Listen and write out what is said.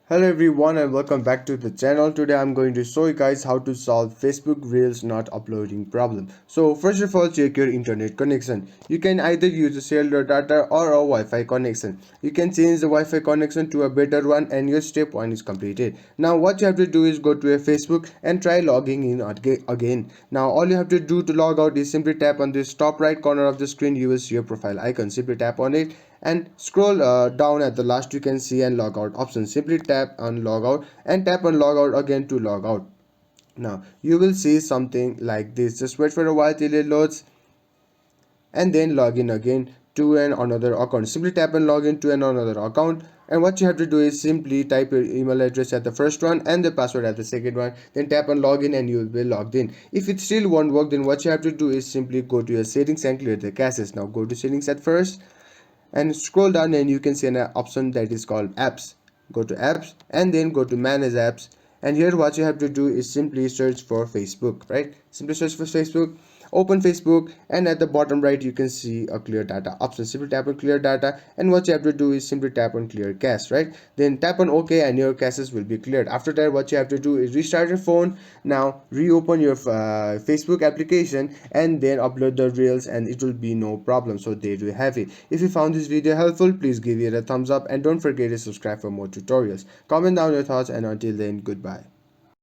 Hello everyone and welcome back to the channel. Today I'm going to show you guys how to solve Facebook Reels not uploading problem. So first of all, check your internet connection. You can either use a cellular data or a Wi-Fi connection. You can change the Wi-Fi connection to a better one and your step 1 is completed. Now what you have to do is go to a Facebook and try logging in again. Now all you have to do to log out is simply tap on this top right corner of the screen. You will see your profile icon. Simply tap on it and scroll down at the last. You can see and log out option. Simply tap on log out and tap on log out again to log out. Now you will see something like this. Just wait for a while till it loads and then log in again to another account. Simply tap and log in to another account, and what you have to do is simply type your email address at the first one and the password at the second one, then tap on login and you will be logged in. If it still won't work, then what you have to do is simply go to your settings and clear the caches. Now go to settings at first and scroll down and you can see an option that is called apps. Go to apps and then go to manage apps, and here what you have to do is simply search for Facebook, right? Simply search for Facebook, open Facebook, and at the bottom right you can see a clear data option. Simply tap on clear data, and what you have to do is simply tap on clear cache, right? Then tap on OK and your caches will be cleared. After that, what you have to do is restart your phone. Now reopen your Facebook application and then upload the reels and it will be no problem. So there you have it. If you found this video helpful, please give it a thumbs up and don't forget to subscribe for more tutorials. Comment down your thoughts, and until then, goodbye.